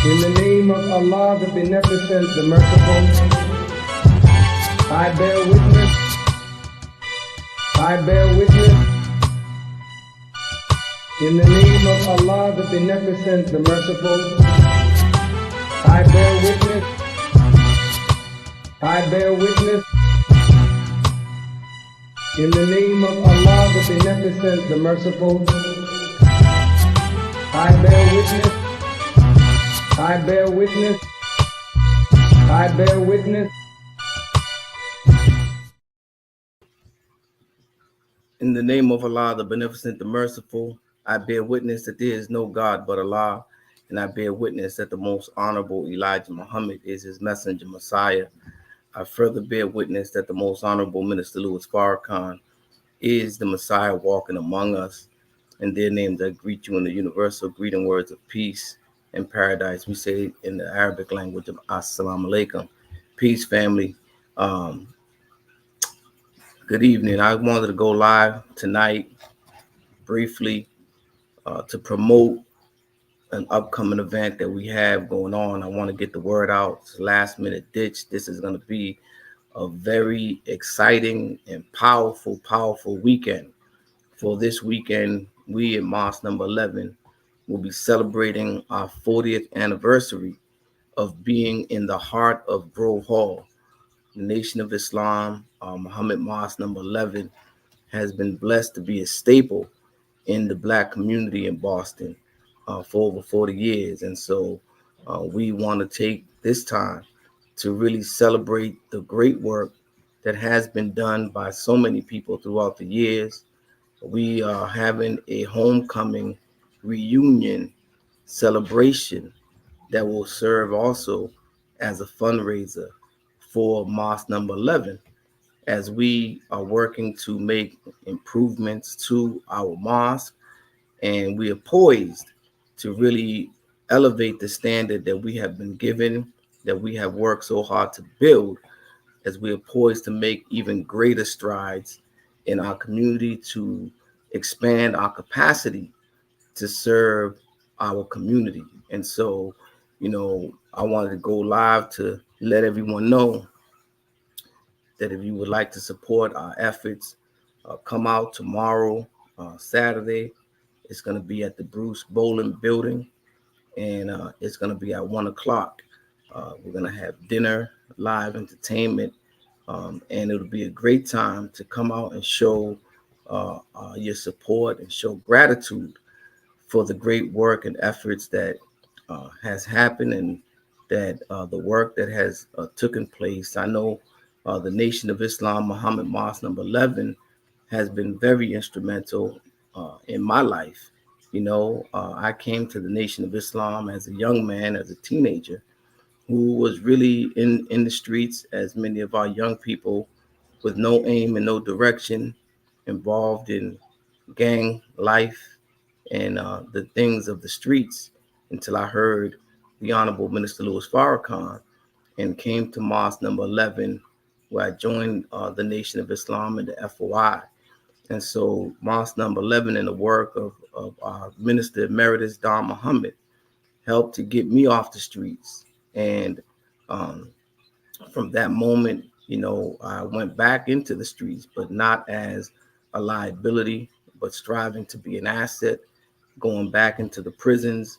In the name of Allah, the Beneficent, the Merciful, I bear witness, I bear witness. In the name of Allah, the Beneficent, the Merciful, I bear witness, I bear witness. In the name of Allah, the Beneficent, the Merciful, I bear witness, I bear witness, I bear witness. In the name of Allah, the Beneficent, the Merciful, I bear witness that there is no God but Allah, and I bear witness that the most honorable Elijah Muhammad is his messenger, Messiah. I further bear witness that the most honorable Minister Louis Farrakhan is the Messiah walking among us. In their names, I greet you in the universal greeting words of peace and paradise. We say in the Arabic language of Assalamu alaikum. Peace, family. Good evening. I wanted to go live tonight briefly to promote an upcoming event that we have going on. I want to get the word out. It's last minute ditch. This is going to be a very exciting and powerful weekend. For this weekend, we at Mosque number 11 will be celebrating our 40th anniversary of being in the heart of Grove Hall. The Nation of Islam, Muhammad Mosque number 11, has been blessed to be a staple in the Black community in Boston for over 40 years. And so we want to take this time to really celebrate the great work that has been done by so many people throughout the years. We are having a homecoming reunion celebration that will serve also as a fundraiser for Mosque number 11, as we are working to make improvements to our mosque, and we are poised to really elevate the standard that we have been given, that we have worked so hard to build, as we are poised to make even greater strides in our community to expand our capacity to serve our community. And so, I wanted to go live to let everyone know that if you would like to support our efforts, come out tomorrow, Saturday. It's going to be at the Bruce Boland Building, and it's going to be at 1 o'clock. We're going to have dinner, live entertainment, and it'll be a great time to come out and show your support and show gratitude for the great work and efforts that has happened, and that the work that has taken place. I know the Nation of Islam, Muhammad Mosque number 11, has been very instrumental in my life. I came to the Nation of Islam as a young man, as a teenager, who was really in the streets, as many of our young people, with no aim and no direction, involved in gang life and the things of the streets, until I heard the Honorable Minister Louis Farrakhan and came to Mosque number 11, where I joined the Nation of Islam and the FOI. And so Mosque number 11 and the work of our Minister Emeritus Don Muhammad helped to get me off the streets. And from that moment, I went back into the streets, but not as a liability, but striving to be an asset, going back into the prisons,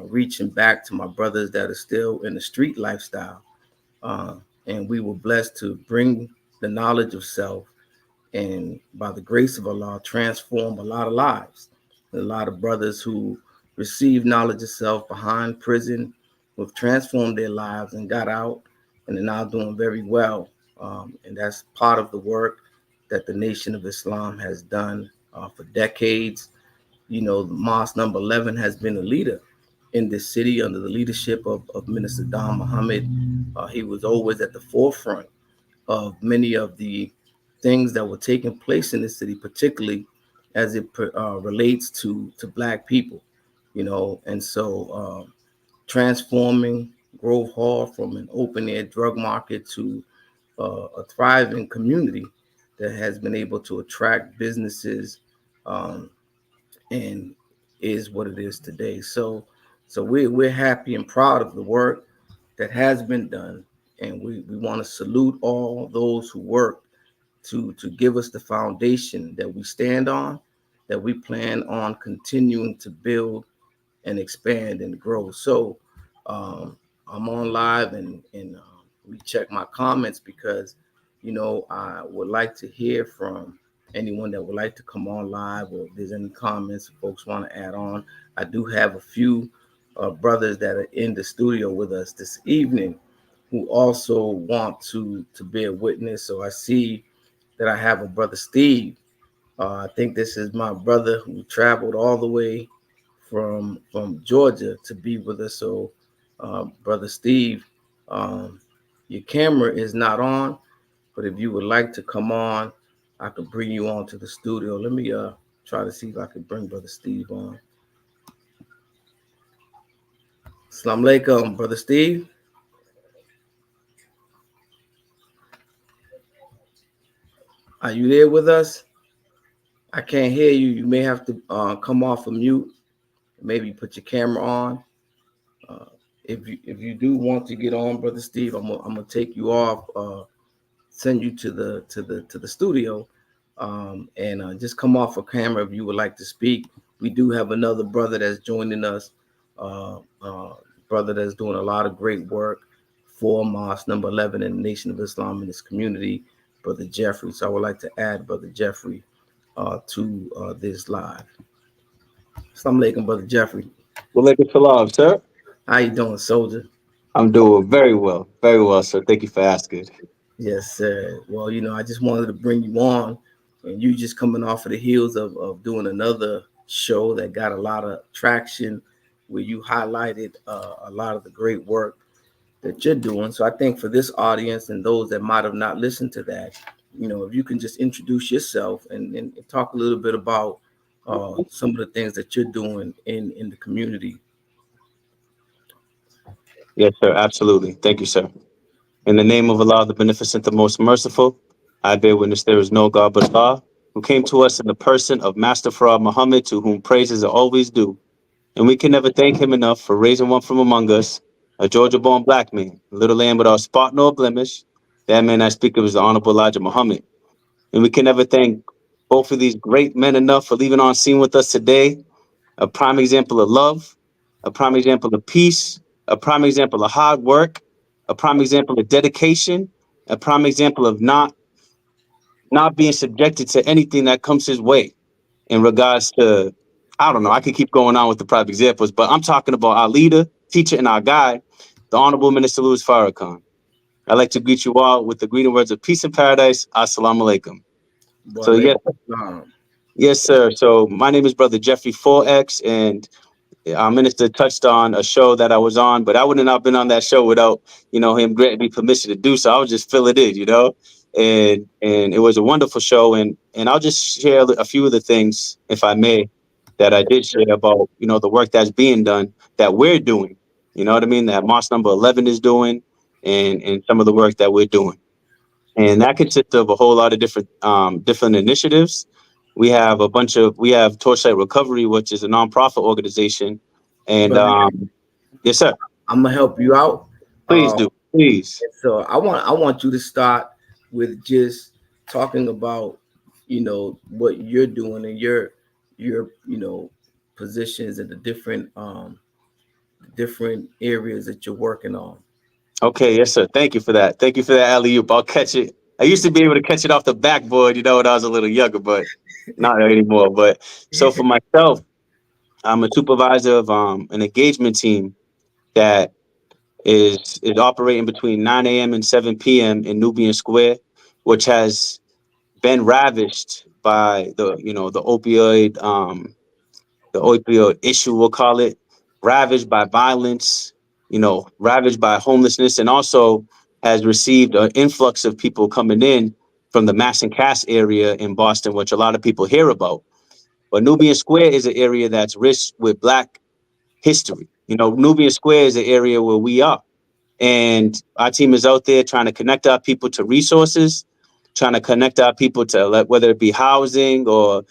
reaching back to my brothers that are still in the street lifestyle. And we were blessed to bring the knowledge of self, and by the grace of Allah, transform a lot of lives. A lot of brothers who received knowledge of self behind prison who have transformed their lives and got out, and are now doing very well. And that's part of the work that the Nation of Islam has done for decades. Mosque number 11 has been a leader in this city under the leadership of Minister Don Muhammad. He was always at the forefront of many of the things that were taking place in the city, particularly as it relates to Black people, and so transforming Grove Hall from an open-air drug market to a thriving community that has been able to attract businesses and is what it is today. So So we're happy and proud of the work that has been done, and we want to salute all those who work to give us the foundation that we stand on, that we plan on continuing to build and expand and grow. So I'm on live, and we check my comments because I would like to hear from anyone that would like to come on live, or if there's any comments folks want to add on. I do have a few brothers that are in the studio with us this evening who also want to bear witness. So I see that I have a brother Steve. I think this is my brother who traveled all the way from Georgia to be with us. So, brother Steve, um, your camera is not on, but if you would like to come on, I could bring you on to the studio. Let me try to see if I could bring brother Steve on. Assalamu alaikum, brother Steve. Are you there with us? I can't hear you. You may have to come off of mute. Maybe put your camera on. Uh, if you do want to get on, brother Steve, I'm gonna take you off. Send you to the studio, and just come off a camera if you would like to speak. We do have another brother that's joining us, brother that's doing a lot of great work for Mosque number 11 in the Nation of Islam in this community, brother Jeffrey. So I would like to add brother Jeffrey to this live. Assalamu alaikum, brother Jeffrey. Walaikum salam, sir. How you doing, soldier? I'm doing very well, sir. Thank you for asking. Yes, sir. Well, I just wanted to bring you on, and you just coming off of the heels of doing another show that got a lot of traction, where you highlighted a lot of the great work that you're doing. So I think for this audience and those that might have not listened to that, if you can just introduce yourself and talk a little bit about some of the things that you're doing in the community. Yes, sir. Absolutely. Thank you, sir. In the name of Allah, the Beneficent, the Most Merciful, I bear witness there is no God but Allah, who came to us in the person of Master Farad Muhammad, to whom praises are always due. And we can never thank him enough for raising one from among us, a Georgia-born black man, a little lamb without spot nor blemish. That man I speak of is the Honorable Elijah Muhammad. And we can never thank both of these great men enough for leaving on scene with us today. A prime example of love, a prime example of peace, a prime example of hard work, a prime example of dedication, a prime example of not being subjected to anything that comes his way in regards to, I don't know, I could keep going on with the prime examples, but I'm talking about our leader, teacher, and our guide, the Honorable Minister Louis Farrakhan. I'd like to greet you all with the greeting words of peace and paradise. Assalamu alaikum. So, yes, sir. So my name is Brother Jeffrey 4X, and our minister touched on a show that I was on, but I wouldn't have been on that show without, him granting me permission to do so. I was just filling in, and it was a wonderful show. And I'll just share a few of the things, if I may, that I did share about, the work that's being done, that we're doing, you know what I mean? That Mosque number 11 is doing, and some of the work that we're doing. And that consists of a whole lot of different initiatives. We have Torchlight Recovery, which is a nonprofit organization. And yes, sir. I'm gonna help you out. Please do, please. So I want you to start with just talking about what you're doing and your positions in the different areas that you're working on. Okay, yes, sir. Thank you for that. Thank you for that alley-oop. I'll catch it. I used to be able to catch it off the backboard, when I was a little younger, but not anymore. But so for myself, I'm a supervisor of an engagement team that is operating between 9 a.m. and 7 p.m. in Nubian Square, which has been ravished by the opioid issue, we'll call it, ravaged by violence, ravaged by homelessness, and also has received an influx of people coming in from the Mass and Cass area in Boston, which a lot of people hear about. But Nubian Square is an area that's rich with Black history. Nubian Square is an area where we are. And our team is out there trying to connect our people to resources, trying to connect our people to whether it be housing or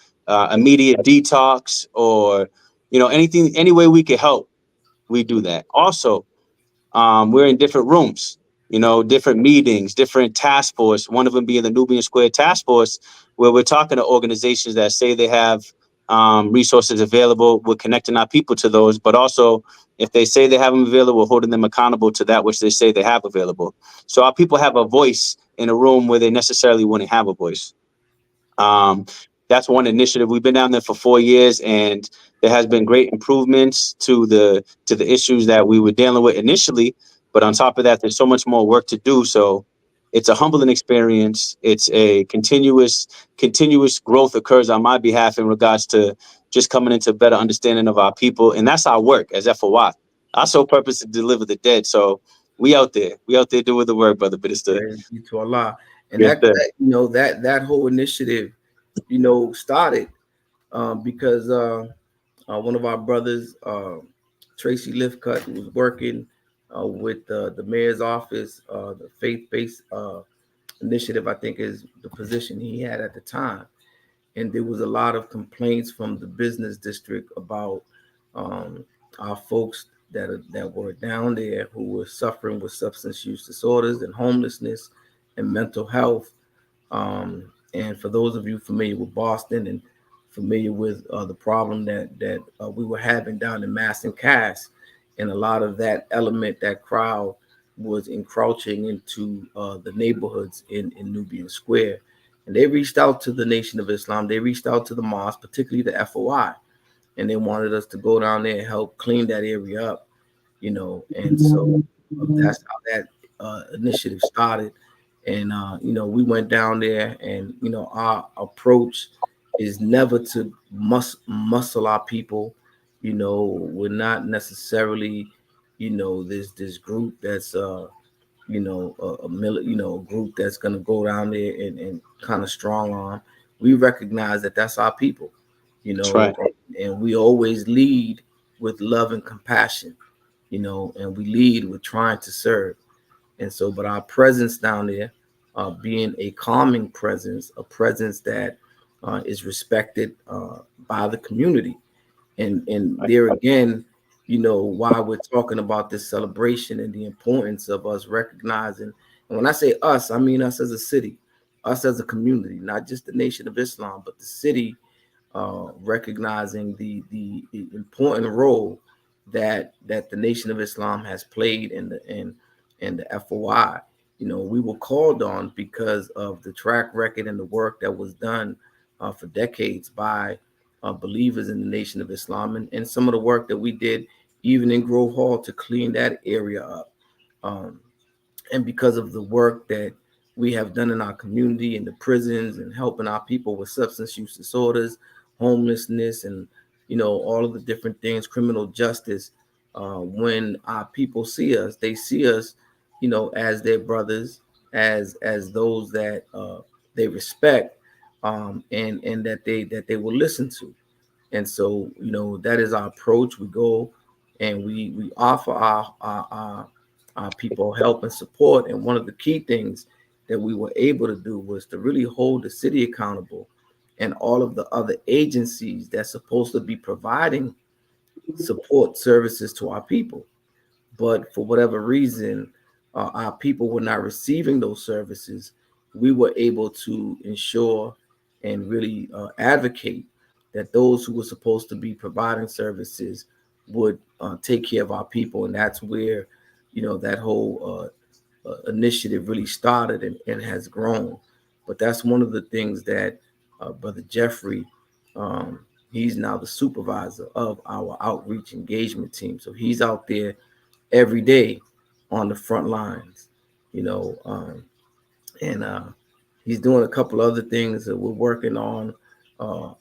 immediate detox or, anything, any way we can help we do that. Also, we're in different rooms, different meetings, different task force, one of them being the Nubian Square Task Force, where we're talking to organizations that say they have resources available. We're connecting our people to those, but also if they say they have them available, we're holding them accountable to that which they say they have available. So our people have a voice in a room where they necessarily wouldn't have a voice. That's one initiative. We've been down there for 4 years, and there has been great improvements to the issues that we were dealing with initially. But on top of that, there's so much more work to do. So it's a humbling experience. It's a continuous growth occurs on my behalf in regards to just coming into better understanding of our people. And that's our work as FOI. Our sole purpose is to deliver the dead. So we out there doing the work, Brother Minister. Praise be to Allah. And Yes, sir. that whole initiative, started because one of our brothers, Tracy Lifcut, who was working with the mayor's office, the faith-based initiative, I think is the position he had at the time. And there was a lot of complaints from the business district about our folks that were down there who were suffering with substance use disorders and homelessness and mental health. And for those of you familiar with Boston and familiar with the problem that we were having down in Mass and Cass, and a lot of that element, that crowd was encroaching into the neighborhoods in Nubian Square. And they reached out to the Nation of Islam. They reached out to the mosque, particularly the FOI, and they wanted us to go down there and help clean that area up, And so that's how that initiative started. And we went down there, and our approach is never to muscle our people. We're not necessarily, this group that's a group that's going to go down there and kind of strong arm. We recognize that that's our people, That's right. and we always lead with love and compassion, and we lead with trying to serve. And so, but our presence down there, being a calming presence, a presence that is respected by the community. And there again, why we're talking about this celebration and the importance of us recognizing. And when I say us, I mean us as a city, us as a community, not just the Nation of Islam, but the city, recognizing the important role that the Nation of Islam has played in the FOI. We were called on because of the track record and the work that was done for decades by believers in the Nation of Islam, and some of the work that we did even in Grove Hall to clean that area up. And because of the work that we have done in our community, in the prisons, and helping our people with substance use disorders, homelessness, and all of the different things, criminal justice. When our people see us, they see us, as their brothers, as those that they respect, and that they will listen to. And so, that is our approach. We go and we offer our people help and support. And one of the key things that we were able to do was to really hold the city accountable and all of the other agencies that's supposed to be providing support services to our people. But for whatever reason, our people were not receiving those services. We were able to ensure and really advocate that those who were supposed to be providing services would take care of our people. And that's where, that whole initiative really started and has grown. But that's one of the things that Brother Jeffrey, he's now the supervisor of our outreach engagement team. So he's out there every day on the front lines, and he's doing a couple other things that we're working on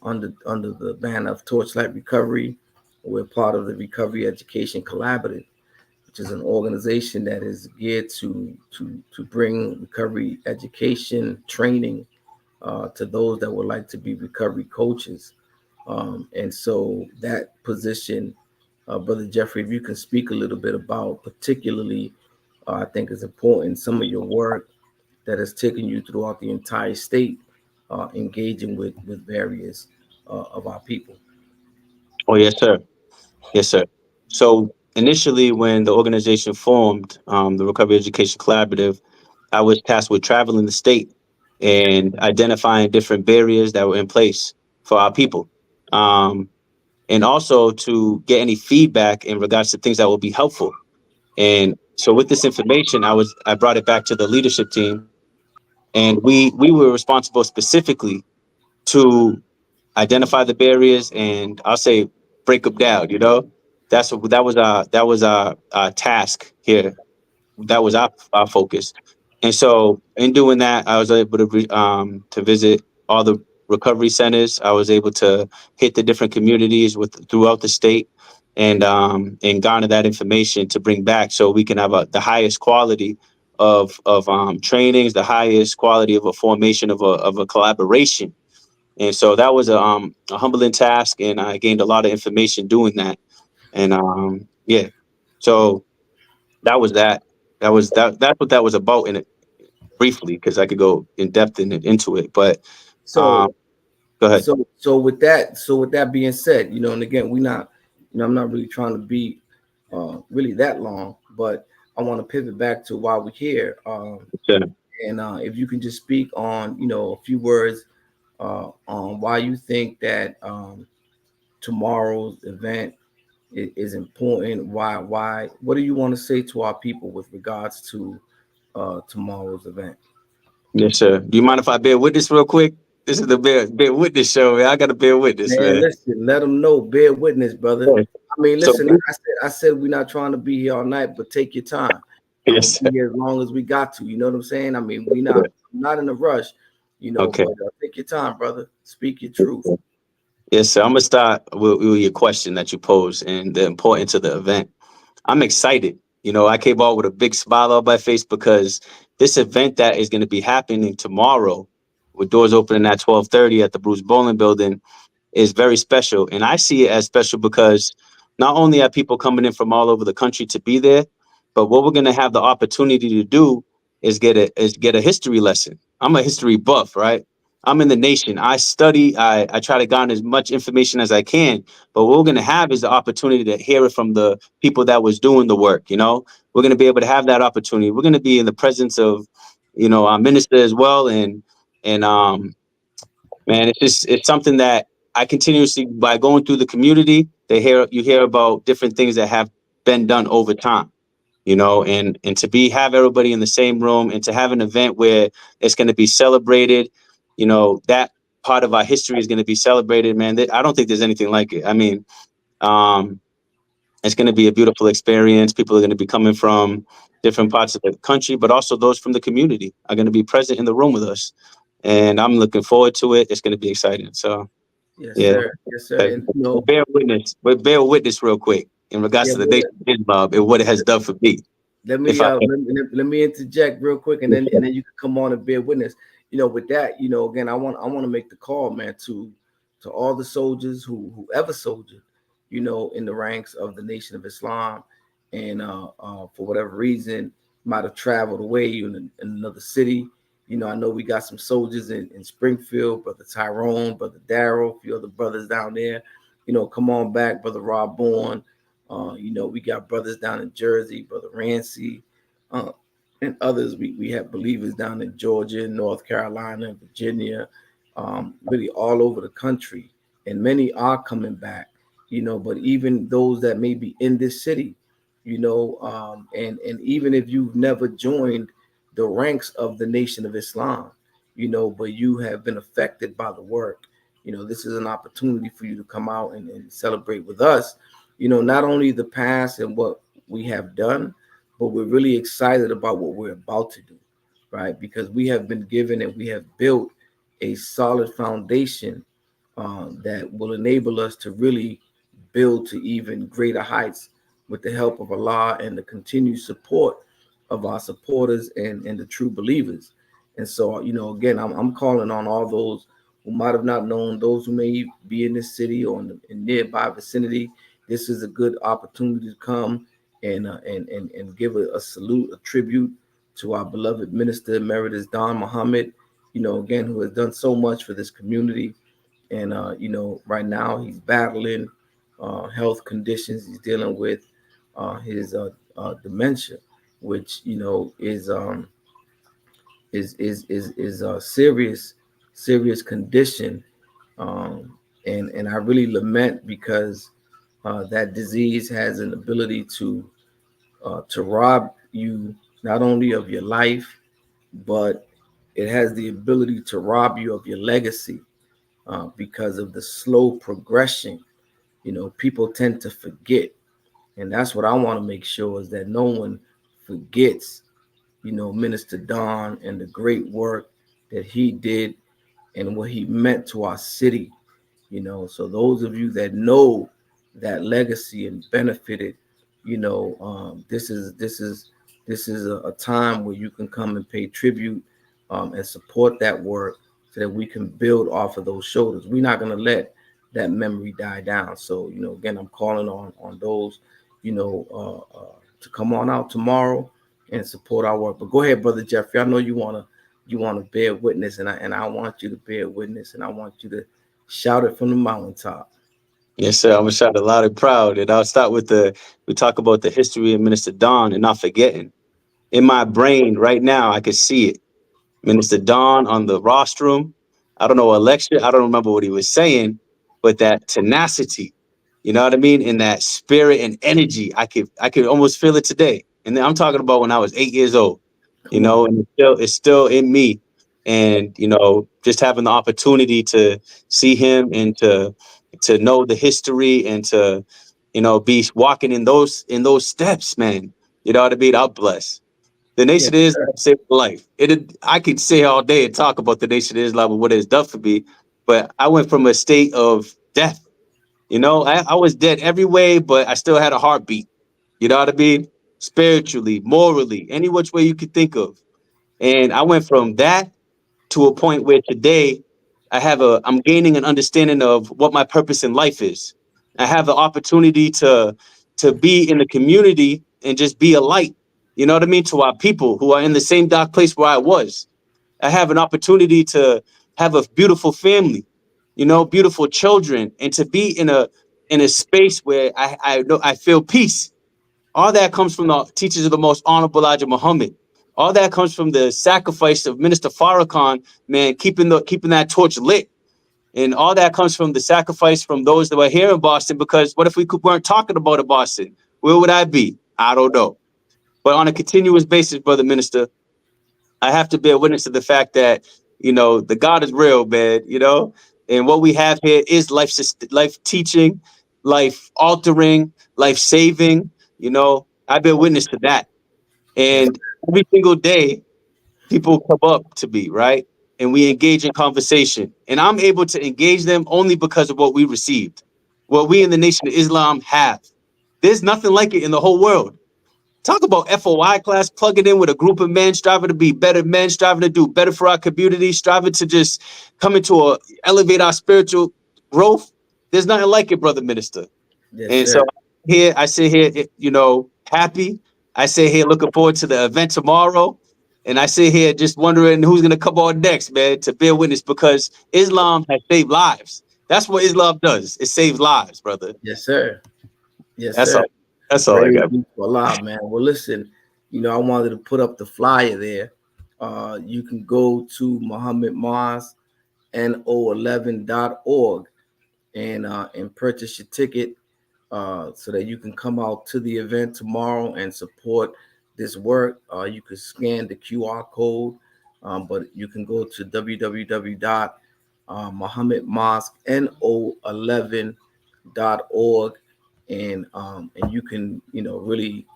under the banner of Torchlight Recovery. We're part of the Recovery Education Collaborative, which is an organization that is geared to bring recovery education training to those that would like to be recovery coaches. And so that position, Brother Jeffrey, if you can speak a little bit about, particularly, I think is important, some of your work that has taken you throughout the entire state, engaging with various of our people. Oh, yes, sir. Yes, sir. So initially, when the organization formed, the Recovery Education Collaborative, I was tasked with traveling the state and identifying different barriers that were in place for our people. Um, and also to get any feedback in regards to things that will be helpful. And so with this information, I brought it back to the leadership team, and we were responsible specifically to identify the barriers, and I'll say break them down. That was our task here. That was our focus. And so in doing that, I was able to visit all the recovery centers. I was able to hit the different communities throughout the state, and garner that information to bring back so we can have the highest quality of trainings, the highest quality of a formation of a collaboration. And so that was a humbling task, and I gained a lot of information doing that. And yeah, so that was that. That was that. That's what that was about in it briefly, because I could go in depth into it. But So go ahead. so with that being said, and again, we not, I'm not really trying to be really that long, but I want to pivot back to why we're here. Yeah. And if you can just speak on, a few words on why you think that tomorrow's event is important. Why? What do you want to say to our people with regards to tomorrow's event? Yes, sir. Do you mind if I bear witness real quick? This is the bear witness show, man. I got to bear witness, Man, man. listen, let them know. Bear witness, brother. Yeah. I mean, So- listen. I said we're not trying to be here all night, but take your time. Yes, sir. Be here as long as we got to. You know what I'm saying? I mean, we not in a rush. Okay. But take your time, brother. Speak your truth. Yes, sir. I'm gonna start with your question that you posed and the importance of the event. I'm excited. I came out with a big smile on my face because this event that is going to be happening tomorrow, with doors opening at 12:30 at the Bruce Bowling Building, is very special. And I see it as special because not only are people coming in from all over the country to be there, but what we're going to have the opportunity to do is get a history lesson. I'm a history buff, right? I'm in the nation. I study. I try to garner as much information as I can. But what we're going to have is the opportunity to hear it from the people that was doing the work. We're going to be able to have that opportunity. We're going to be in the presence of, our minister as well, and man, it's something that I continuously, by going through the community, you hear about different things that have been done over time. And to have everybody in the same room and to have an event where it's going to be celebrated, that part of our history is going to be celebrated, man. I don't think there's anything like it. I mean, it's going to be a beautiful experience. People are going to be coming from different parts of the country, but also those from the community are going to be present in the room with us. And I'm looking forward to it. It's going to be exciting. So, Yes, yeah. sir. Yes, sir. And Bear witness real quick in regards to the Nation of Islam and what it has done for me. let me let me interject real quick, and then you can come on and bear witness. With that, again, I want to make the call, man, to all the soldiers whoever soldiered, in the ranks of the Nation of Islam, and for whatever reason might have traveled away in another city. I know we got some soldiers in Springfield, Brother Tyrone, Brother Darrell, a few other brothers down there. Come on back, Brother Rob Bourne. We got brothers down in Jersey, Brother Rancy, and others. We have believers down in Georgia, North Carolina, Virginia, really all over the country. And many are coming back, but even those that may be in this city, and even if you've never joined the ranks of the Nation of Islam, but you have been affected by the work, this is an opportunity for you to come out and celebrate with us, not only the past and what we have done, but we're really excited about what we're about to do, right? Because we have been given and we have built a solid foundation that will enable us to really build to even greater heights with the help of Allah and the continued support of our supporters and the true believers. And so, again, I'm calling on all those who might have not known, those who may be in this city or in nearby vicinity. This is a good opportunity to come and give a salute, a tribute to our beloved Minister Emeritus Don Muhammad, again, who has done so much for this community. And, right now he's battling health conditions. He's dealing with his dementia, which is a serious condition, and I really lament because that disease has an ability to rob you not only of your life, but it has the ability to rob you of your legacy because of the slow progression. People tend to forget, and that's what I want to make sure is that no one forgets, Minister Don and the great work that he did and what he meant to our city. So those of you that know that legacy and benefited, this is a time where you can come and pay tribute and support that work so that we can build off of those shoulders. We're not going to let that memory die down. So again, I'm calling on those to come on out tomorrow and support our work. But go ahead, Brother Jeffrey. I know you want to bear witness, and I want you to bear witness, and I want you to shout it from the mountaintop. Yes, sir. I'm gonna shout it loud and proud. And I'll start with we talk about the history of Minister Don and not forgetting. In my brain right now, I can see it. Minister Don on the rostrum. I don't know, a lecture. I don't remember what he was saying, but that tenacity, you know what I mean? And that spirit and energy, I could almost feel it today. And then I'm talking about when I was 8 years old, Come on. and it's still in me. And just having the opportunity to see him and to know the history and to be walking in those steps, man. You know what I mean? I'm blessed. The Yeah. Nation of Islam saved my life. I could say all day and talk about the Nation of Islam and what it has done for me, but I went from a state of death. I was dead every way, but I still had a heartbeat. You know what I mean? Spiritually, morally, any which way you could think of. And I went from that to a point where today I'm gaining an understanding of what my purpose in life is. I have the opportunity to be in the community and just be a light, you know what I mean, to our people who are in the same dark place where I was. I have an opportunity to have a beautiful family, beautiful children, and to be in a space where I know I feel peace. All that comes from the teachers of the most honorable Elijah Muhammad. All that comes from the sacrifice of Minister Farrakhan, man, keeping that torch lit. And all that comes from the sacrifice from those that were here in Boston, because what if weren't talking about it, Boston? Where would I be? I don't know. But on a continuous basis, brother minister, I have to bear witness to the fact that, the God is real, man, and what we have here is life teaching, life altering, life saving. I bear witness to that. Yes. And every single day, people come up to me, right? And we engage in conversation. And I'm able to engage them only because of what we received, what we in the Nation of Islam have. There's nothing like it in the whole world. Talk about FOI class, plug it in with a group of men, striving to be better men, striving to do better for our community, striving to just elevate our spiritual growth. There's nothing like it, brother minister. Yes, And so sir. I sit here, happy. I sit here looking forward to the event tomorrow. And I sit here just wondering who's going to come on next, man, to bear witness, because Islam has saved lives. That's what Islam does. It saves lives, brother. Yes, sir. Yes, That's sir. all. That's all I Praise got. be to Allah, man. Well, listen, I wanted to put up the flyer there. You can go to Muhammad Mosque no11.org and purchase your ticket so that you can come out to the event tomorrow and support this work. You can scan the QR code, but you can go to www.muhammadmosque no11.org and you can really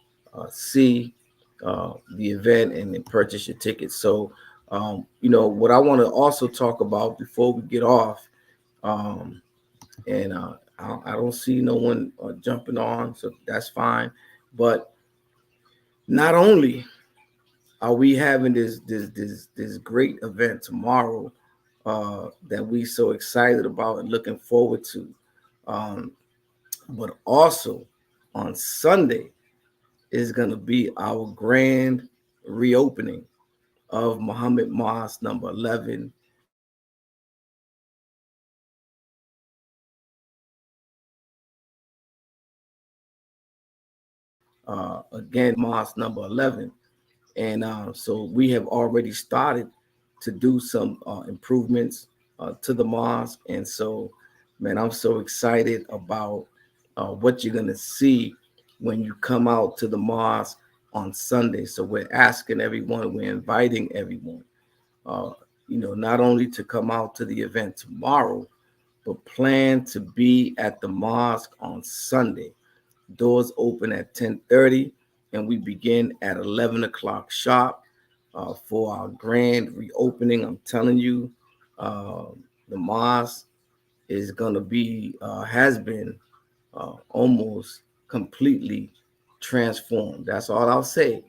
see the event and then purchase your tickets. So what I want to also talk about before we get off, and I don't see no one jumping on, so that's fine. But not only are we having this great event tomorrow that we so excited about and looking forward to, um, but also on Sunday is going to be our grand reopening of Muhammad Mosque number 11. again, mosque number 11. And so we have already started to do some improvements to the mosque. And so, man, I'm so excited about what you're going to see when you come out to the mosque on Sunday. So we're asking everyone, we're inviting everyone, uh, not only to come out to the event tomorrow, but plan to be at the mosque on Sunday. Doors open at 10:30, and we begin at 11 o'clock sharp for our grand reopening. I'm telling you, uh, the mosque is going to be, has been almost completely transformed. That's all I'll say.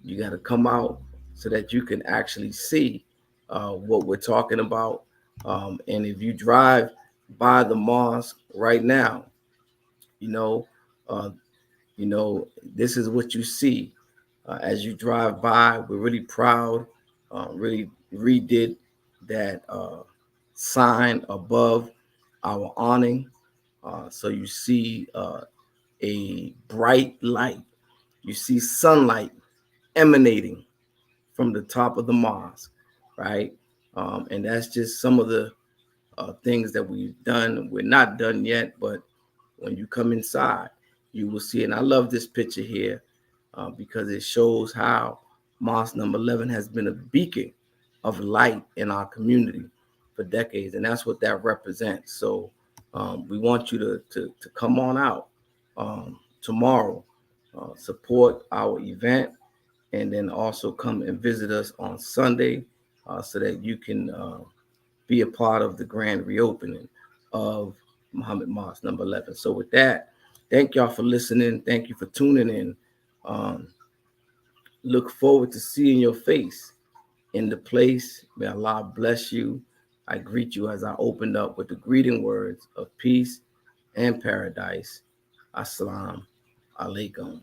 You got to come out so that you can actually see what we're talking about. And if you drive by the mosque right now, you know, uh, this is what you see as you drive by. We're really proud. Really redid that sign above our awning. So you see a bright light. You see sunlight emanating from the top of the mosque, right? And that's just some of the things that we've done. We're not done yet, but when you come inside, you will see. And I love this picture here because it shows how Mosque number 11 has been a beacon of light in our community for decades. And that's what that represents. So we want you to come on out tomorrow, support our event, and then also come and visit us on Sunday so that you can be a part of the grand reopening of Muhammad Mosque number 11. So with that, thank y'all for listening. Thank you for tuning in. Look forward to seeing your face in the place. May Allah bless you. I greet you as I opened up with the greeting words of peace and paradise. Assalamu alaikum.